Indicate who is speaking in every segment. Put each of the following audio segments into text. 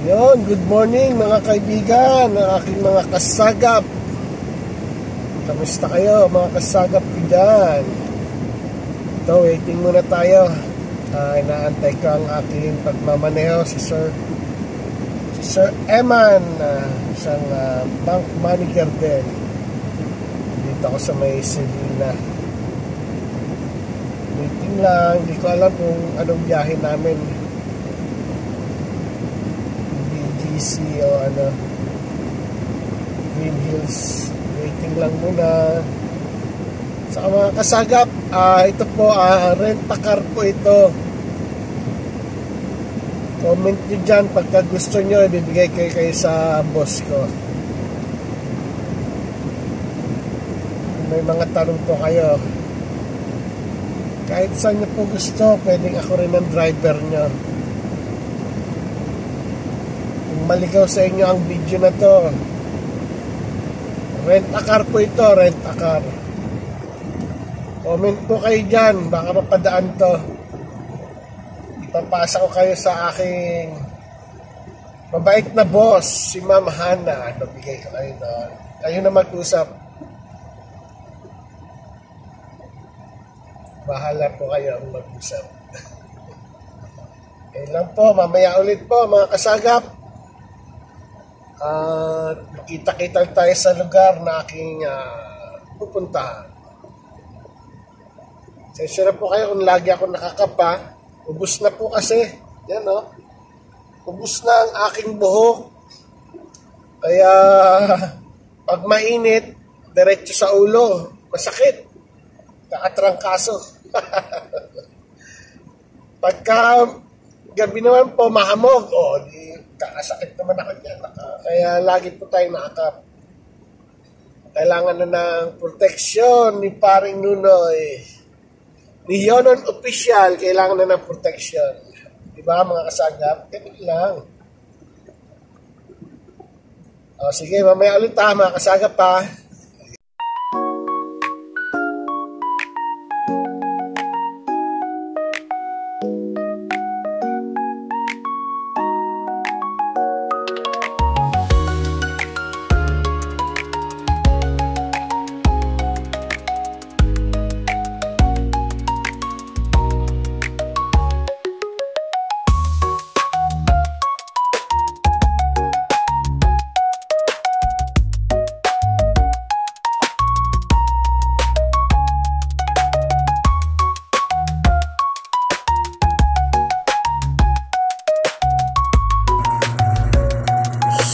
Speaker 1: Yon, good morning mga kaibigan, ng aking mga kasagap. Kamusta kayo mga kasagap ko dyan? Ito, waiting muna tayo. Inaantay ko ang aking pagmamaneho, si Sir Eman, isang bank manager din. Dito ako sa may Selina. Waiting lang, hindi ko alam kung anong biyahe namin. BGC o Green Hills. Waiting lang muna. Sa mga kasagap, ito po, rent-a-car po ito. Comment nyo dyan pagka gusto nyo, ibibigay kayo sa boss ko. May mga tanong po kayo, kahit saan nyo po gusto, pwedeng ako rin ang driver nyo. Kung maligaw sa inyo ang video na to, rent-a-car po ito, rent-a-car. Comment po kayo dyan, baka mapadaan to. Ipapasa ko kayo sa aking mabait na boss, si Ma'am Hana. Nabigay ko kayo doon. Kayo na mag-usap. Bahala po kayo ang mag-usap. Kaya lang po, mamaya ulit po mga kasagap. Kita-kita tayo sa lugar na aking pupuntahan. Sensya na po kayo kung lagi ako nakakapa. Ubus na po kasi. Yan o. Ubus na ang aking buhok. Kaya pag mainit, diretso sa ulo. Masakit. Nakatrangkaso. Pagka gabi naman po mahamog, di kakasakit naman ako dyan. Kaya lagi po tayo nakakap. Kailangan na ng proteksyon ni Paring Nunoy. Ni Yonon Official, kailangan na ng protection. Diba mga kasagap? Ganun lang. Sige, mamaya ulit mga kasagap pa.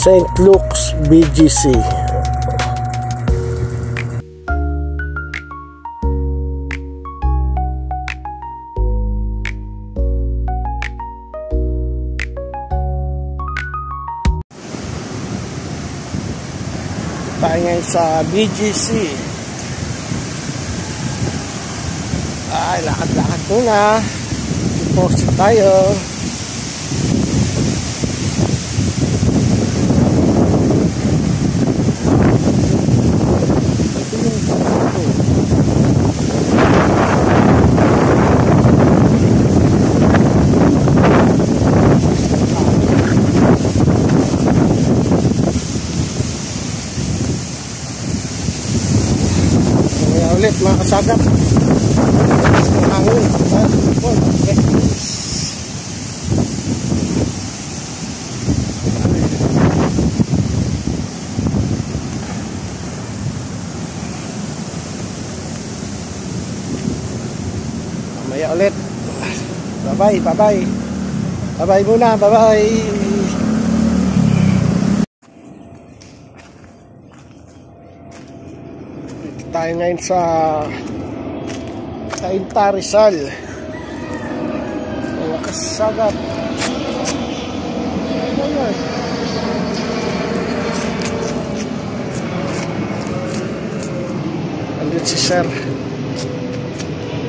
Speaker 1: St. Luke's BGC. Tayo ngayon sa BGC. Lakad-lakad muna. Deposit tayo. Ulit mga kasagap, hangin mamaya ulit. Bye muna, tayo ngayon sa Cainta, Rizal. Mga kasagap. Andun si Sir.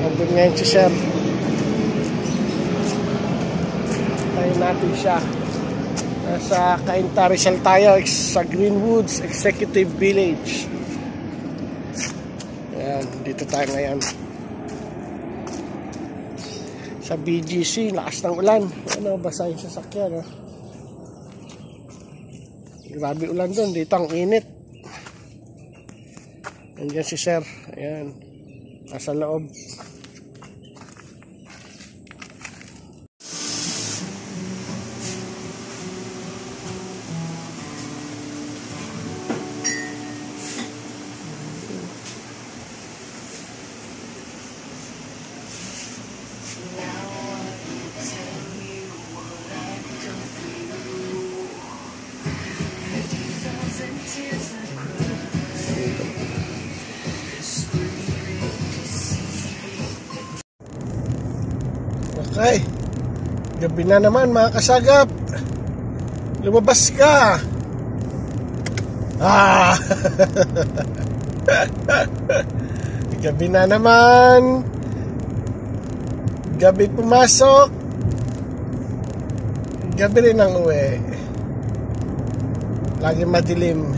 Speaker 1: Andun ngayon si Sir. Tayo natin siya. Nasa Cainta, Rizal tayo sa Greenwoods Executive Village. Dito tayo ngayon sa BGC. Lakas ng ulan, basa yung sasakyan. Grabe ulan doon. Dito ang init. Nandiyan si sir. Ayan. Nasa loob. Okay. Gabi na naman mga kasagap. Lumabas ka. Gabi na naman. Gabi pumasok. Gabi rin ang uwi. Lagi madilim.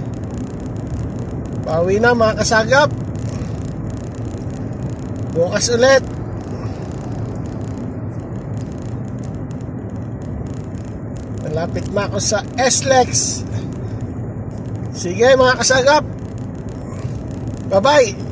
Speaker 1: Pauwi na mga kasagap. Bukas ulit. Malapit na ako sa SLEX. Sige mga kasagap. Bye-bye.